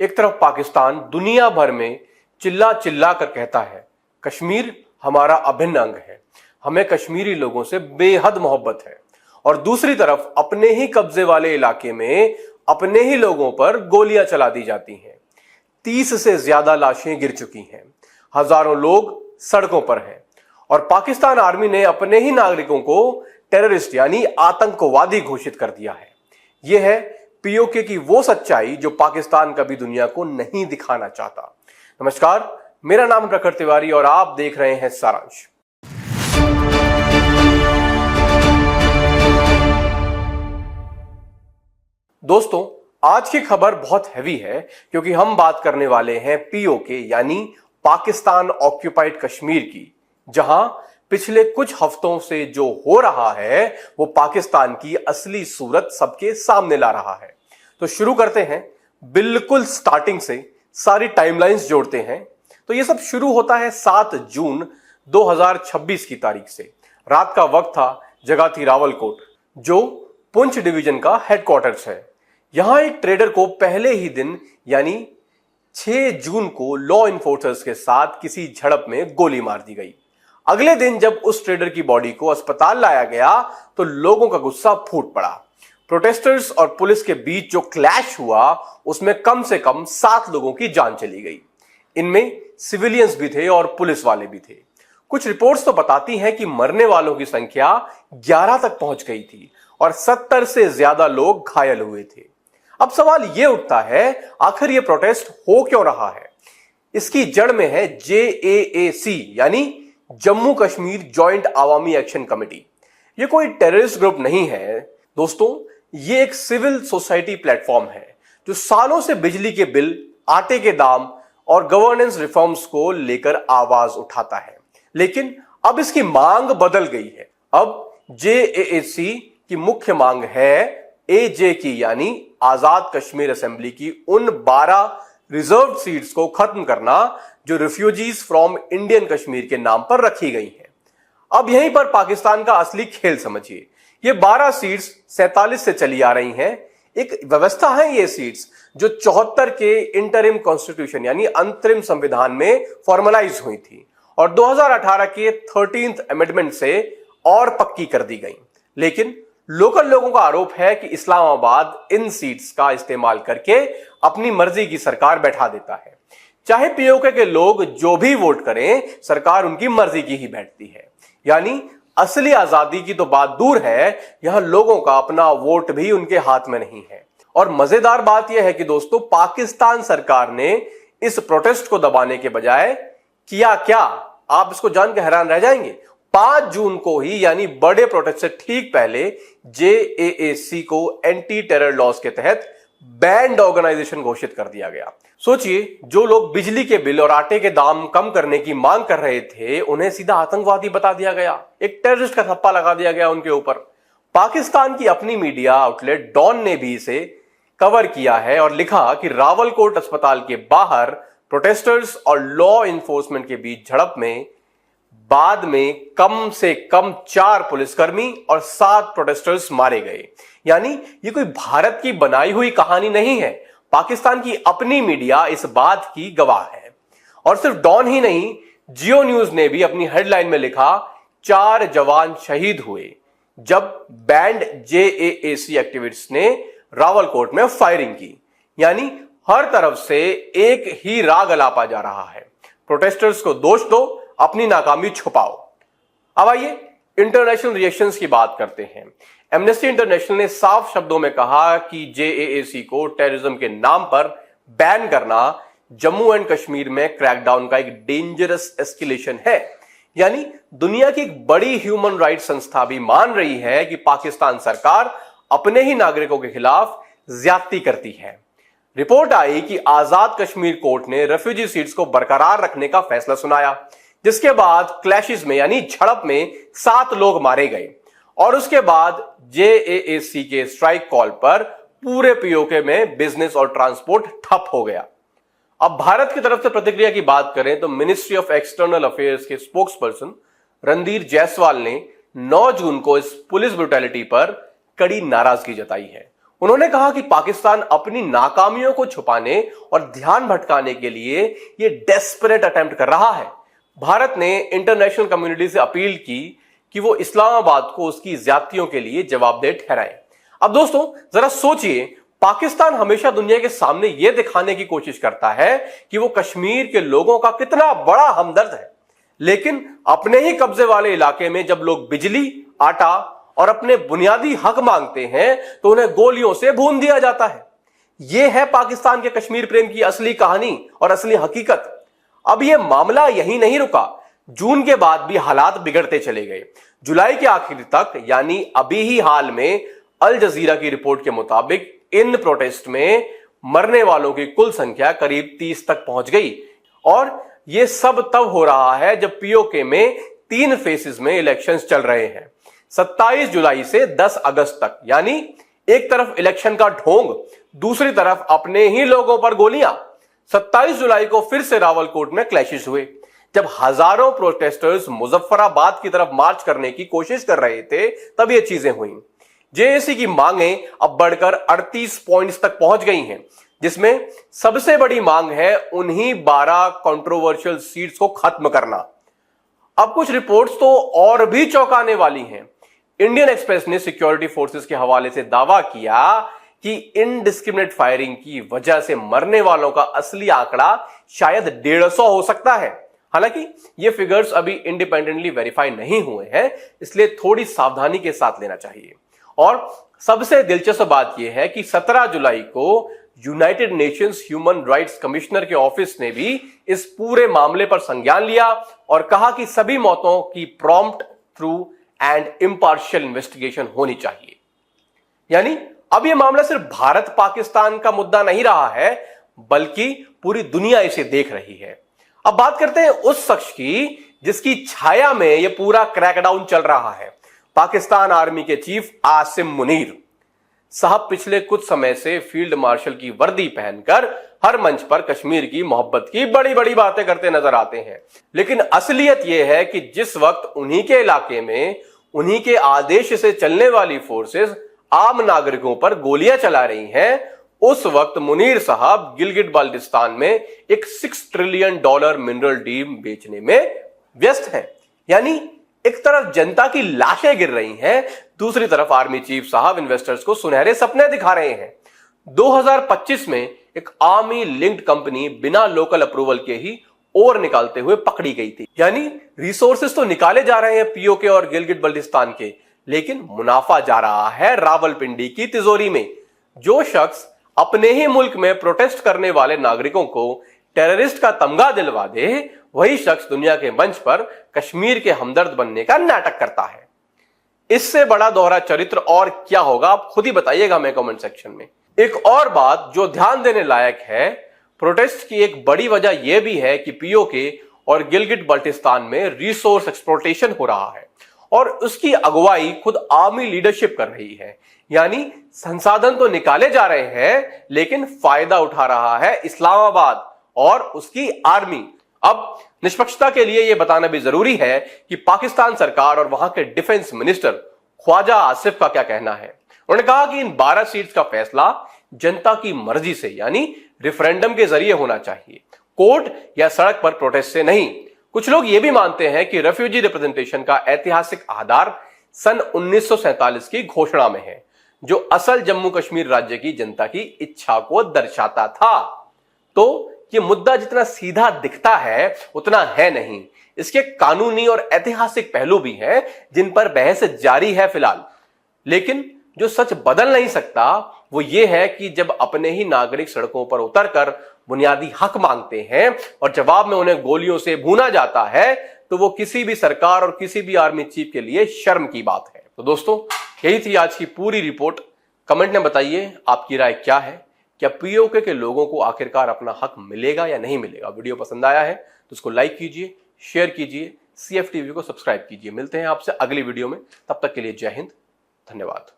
एक तरफ पाकिस्तान दुनिया भर में चिल्ला चिल्ला कर कहता है कश्मीर हमारा अभिन्न अंग है, हमें कश्मीरी लोगों से बेहद मोहब्बत है, और दूसरी तरफ अपने ही कब्जे वाले इलाके में अपने ही लोगों पर गोलियां चला दी जाती हैं। 30 से ज्यादा लाशें गिर चुकी हैं, हजारों लोग सड़कों पर हैं, और पाकिस्तान आर्मी ने अपने ही नागरिकों को टेररिस्ट यानी आतंकवादी घोषित कर दिया है। यह है पीओके की वो सच्चाई जो पाकिस्तान कभी दुनिया को नहीं दिखाना चाहता। नमस्कार, मेरा नाम प्रखर तिवारी और आप देख रहे हैं सारांश। दोस्तों, आज की खबर बहुत हैवी है क्योंकि हम बात करने वाले हैं पीओके यानी पाकिस्तान ऑक्यूपाइड कश्मीर की, जहां पिछले कुछ हफ्तों से जो हो रहा है वो पाकिस्तान की असली सूरत सबके सामने ला रहा है। तो शुरू करते हैं बिल्कुल स्टार्टिंग से, सारी टाइमलाइंस जोड़ते हैं। तो ये सब शुरू होता है 7 जून 2026 की तारीख से। रात का वक्त था, जगह थी रावलकोट, जो पुंछ डिवीजन का हेडक्वार्टर्स है। यहां एक ट्रेडर को पहले ही दिन यानी 6 जून को लॉ इन्फोर्सर्स के साथ किसी झड़प में गोली मार दी गई। अगले दिन जब उस ट्रेडर की बॉडी को अस्पताल लाया गया तो लोगों का गुस्सा फूट पड़ा। प्रोटेस्टर्स और पुलिस के बीच जो क्लैश हुआ उसमें कम से कम 7 लोगों की जान चली गई। इनमें सिविलियंस भी थे और पुलिस वाले भी थे। कुछ रिपोर्ट्स तो बताती हैं कि मरने वालों की संख्या 11 तक पहुंच गई थी और 70 से ज्यादा लोग घायल हुए थे। अब सवाल यह उठता है, आखिर यह प्रोटेस्ट हो क्यों रहा है? इसकी जड़ में है JAAC यानी Jammu Kashmir joint Awami action committee. यह कोई टेररिस्ट ग्रुप नहीं है दोस्तों, यह एक सिविल सोसाइटी प्लेटफॉर्म है जो सालों से बिजली के बिल, आटे के दाम और गवर्नेंस रिफॉर्म्स को लेकर आवाज उठाता है। लेकिन अब इसकी मांग बदल गई है। अब JAAC की मुख्य मांग है AJ की यानी आजाद कश्मीर असेंबली की उन 12 रिजर्व सीट्स को खत्म करना जो रिफ्यूजीज फ्रॉम इंडियन कश्मीर के नाम पर रखी गई हैं। अब यहीं पर पाकिस्तान का असली खेल समझिए। ये 12 सीट्स 47 से चली आ रही हैं। एक व्यवस्था है ये सीट्स जो 74 के इंटरिम कॉन्स्टिट्यूशन यानी अंतरिम संविधान में फॉर्मलाइज हुई थी और 2018 के 13th अमेंडमेंट से और पक्की कर दी गई। लेकिन लोकल लोगों का आरोप है कि इस्लामाबाद इन सीट्स का इस्तेमाल करके अपनी मर्जी की सरकार बैठा देता है। चाहे पीओके के लोग जो भी वोट करें, सरकार उनकी मर्जी की ही बैठती है। यानी असली आजादी की तो बात दूर है, यहां लोगों का अपना वोट भी उनके हाथ में नहीं है। और मजेदार बात यह है कि दोस्तों, पाकिस्तान सरकार ने इस प्रोटेस्ट को दबाने के बजाय किया क्या, आप इसको जान के हैरान रह जाएंगे। 5 जून को ही यानी बड़े प्रोटेस्ट से ठीक पहले JAAC को एंटी टेरर लॉज के तहत बैंड ऑर्गेनाइजेशन घोषित कर दिया गया। सोचिए, जो लोग बिजली के बिल और आटे के दाम कम करने की मांग कर रहे थे उन्हें सीधा आतंकवादी बता दिया गया, एक टेररिस्ट का थप्पा लगा दिया गया उनके ऊपर। पाकिस्तान की अपनी मीडिया आउटलेट डॉन ने भी इसे कवर किया है और लिखा कि रावलकोट अस्पताल के बाहर प्रोटेस्टर्स और लॉ इन्फोर्समेंट के बीच झड़प में बाद में कम से कम 4 पुलिसकर्मी और 7 प्रोटेस्टर्स मारे गए। यानी ये कोई भारत की बनाई हुई कहानी नहीं है, पाकिस्तान की अपनी मीडिया इस बात की गवाह है। और सिर्फ डॉन ही नहीं, जियो न्यूज ने भी अपनी हेडलाइन में लिखा 4 जवान शहीद हुए जब बैंड JAAC एक्टिविस्ट्स ने रावलकोट में फायरिंग की। यानी हर तरफ से एक ही राग अलापा जा रहा है, प्रोटेस्टर्स को दोष दो, अपनी नाकामी छुपाओ। अब आइए इंटरनेशनल रिएक्शंस की बात करते हैं। एमनेस्टी इंटरनेशनल ने साफ शब्दों में कहा कि JAAC को टेररिज्म के नाम पर बैन करना जम्मू एंड कश्मीर में क्रैकडाउन का एक डेंजरस एस्केलेशन है। यानी दुनिया की एक बड़ी ह्यूमन राइट्स संस्था भी मान रही है कि पाकिस्तान सरकार अपने ही नागरिकों के खिलाफ ज्यादती करती है। रिपोर्ट आई कि आजाद कश्मीर कोर्ट ने रेफ्यूजी सीट्स को बरकरार रखने का फैसला सुनाया, जिसके बाद क्लैशेस में यानी झड़प में 7 लोग मारे गए और उसके बाद JAAC के स्ट्राइक कॉल पर पूरे पीओके में बिजनेस और ट्रांसपोर्ट ठप हो गया। अब भारत की तरफ से प्रतिक्रिया की बात करें तो मिनिस्ट्री ऑफ एक्सटर्नल अफेयर्स के स्पोक्सपर्सन रणधीर जायसवाल ने 9 जून को इस पुलिस ब्रुटैलिटी पर कड़ी नाराजगी जताई है। उन्होंने कहा कि पाकिस्तान अपनी नाकामियों को छुपाने और ध्यान भटकाने के लिए ये डेस्परेट अटेम्प्ट कर रहा है। भारत ने इंटरनेशनल कम्युनिटी से अपील की कि वो इस्लामाबाद को उसकी ज्यादतियों के लिए जवाबदेह ठहराए। अब दोस्तों जरा सोचिए, पाकिस्तान हमेशा दुनिया के सामने यह दिखाने की कोशिश करता है कि वो कश्मीर के लोगों का कितना बड़ा हमदर्द है, लेकिन अपने ही कब्जे वाले इलाके में जब लोग बिजली, आटा और अपने बुनियादी हक मांगते हैं तो उन्हें गोलियों से भून दिया जाता है। यह है पाकिस्तान के कश्मीर प्रेम की असली कहानी और असली हकीकत। अब यह मामला यहीं नहीं रुका, जून के बाद भी हालात बिगड़ते चले गए। जुलाई के आखिर तक, यानी अभी ही हाल में अल जजीरा की रिपोर्ट के मुताबिक इन प्रोटेस्ट में मरने वालों की कुल संख्या करीब 30 तक पहुंच गई। और यह सब तब हो रहा है जब पीओके में 3 फेसेस में इलेक्शंस चल रहे हैं, 27 जुलाई से 10 अगस्त तक। यानी एक तरफ इलेक्शन का ढोंग, दूसरी तरफ अपने ही लोगों पर गोलियां। 27 जुलाई को फिर से रावलकोट में क्लैशेस हुए, जब हजारों प्रोटेस्टर्स मुजफ्फराबाद की तरफ मार्च करने की कोशिश कर रहे थे, तब ये चीजें हुई। जेएसी की मांगें अब बढ़कर 38 पॉइंट्स तक पहुंच गई हैं, जिसमें सबसे बड़ी मांग है उन्हीं 12 कंट्रोवर्शियल सीट्स को खत्म करना। अब कुछ रिपोर्ट्स तो और भी चौंकाने वाली हैं। इंडियन एक्सप्रेस ने सिक्योरिटी फोर्सेस के हवाले से दावा किया कि इनडिस्क्रिमिनेट फायरिंग की वजह से मरने वालों का असली आंकड़ा शायद 150 हो सकता है। हालांकि ये फिगर्स अभी इंडिपेंडेंटली वेरीफाई नहीं हुए हैं, इसलिए थोड़ी सावधानी के साथ लेना चाहिए। और सबसे दिलचस्प बात यह है कि 17 जुलाई को United Nations human rights commissioner के ऑफिस ने भी इस पूरे मामले पर संज्ञान लिया और कहा कि सभी मौतों की prompt, through and impartial investigation होनी चाहिए। यानी अब यह मामला सिर्फ भारत पाकिस्तान का मुद्दा नहीं रहा है, बल्कि पूरी दुनिया इसे देख रही है। अब बात करते हैं उस शख्स की जिसकी छाया में यह पूरा क्रैकडाउन चल रहा है, पाकिस्तान आर्मी के चीफ आसिम मुनीर साहब। पिछले कुछ समय से फील्ड मार्शल की वर्दी पहनकर हर मंच पर कश्मीर की मोहब्बत की बड़ी बड़ी बातें करते नजर आते हैं, लेकिन असलियत यह है कि जिस वक्त उन्हीं के इलाके में उन्हीं के आदेश से चलने वाली फोर्सेस आम नागरिकों पर गोलियां चला रही हैं, उस वक्त मुनीर साहब गिलगिट बाल्टिस्तान में एक $6 ट्रिलियन मिनरल डीम बेचने में व्यस्त हैं। यानी एक तरफ जनता की लाशें गिर रही हैं, दूसरी तरफ आर्मी चीफ साहब इन्वेस्टर्स को सुनहरे सपने दिखा रहे हैं। 2025 में एक आर्मी लिंक्ड कंपनी बिना लोकल अप्रूवल के ही और निकालते हुए पकड़ी गई थी। यानी रिसोर्सेस तो निकाले जा रहे हैं पीओके और गिलगिट बाल्टिस्तान के, लेकिन मुनाफा जा रहा है रावलपिंडी की तिजोरी में। जो शख्स अपने ही मुल्क में प्रोटेस्ट करने वाले नागरिकों को टेररिस्ट का तमगा दिलवा दे, वही शख्स दुनिया के मंच पर कश्मीर के हमदर्द बनने का नाटक करता है। इससे बड़ा दोहरा चरित्र और क्या होगा, आप खुद ही बताइएगा हमें कमेंट सेक्शन में। एक और बात जो ध्यान देने लायक है, प्रोटेस्ट की एक बड़ी वजह यह भी है कि पीओके और गिलगिट बाल्टिस्तान में रिसोर्स एक्सप्लोटेशन हो रहा है और उसकी अगुवाई खुद आर्मी लीडरशिप कर रही है। यानी संसाधन तो निकाले जा रहे हैं, लेकिन फायदा उठा रहा है इस्लामाबाद और उसकी आर्मी। अब निष्पक्षता के लिए यह बताना भी जरूरी है कि पाकिस्तान सरकार और वहां के डिफेंस मिनिस्टर ख्वाजा आसिफ का क्या कहना है। उन्होंने कहा कि इन 12 सीट्स का फैसला जनता की मर्जी से, यानी रेफरेंडम के जरिए होना चाहिए, कोर्ट या सड़क पर प्रोटेस्ट से नहीं। कुछ लोग यह भी मानते हैं कि रेफ्यूजी रिप्रेजेंटेशन का ऐतिहासिक आधार सन 1947 की घोषणा में है, जो असल जम्मू कश्मीर राज्य की जनता की इच्छा को दर्शाता था। तो ये मुद्दा जितना सीधा दिखता है उतना है नहीं, इसके कानूनी और ऐतिहासिक पहलू भी हैं जिन पर बहस जारी है फिलहाल। लेकिन जो सच बदल नहीं सकता वो ये है कि जब अपने ही नागरिक सड़कों पर उतरकर बुनियादी हक मांगते हैं और जवाब में उन्हें गोलियों से भूना जाता है, तो वो किसी भी सरकार और किसी भी आर्मी चीफ के लिए शर्म की बात है। तो दोस्तों, यही थी आज की पूरी रिपोर्ट। कमेंट में बताइए आपकी राय क्या है। क्या पीओके के लोगों को आखिरकार अपना हक मिलेगा या नहीं मिलेगा? वीडियो पसंद आया है तो उसको लाइक कीजिए, शेयर कीजिए, CF टीवी को सब्सक्राइब कीजिए। मिलते हैं आपसे अगली वीडियो में, तब तक के लिए जय हिंद, धन्यवाद।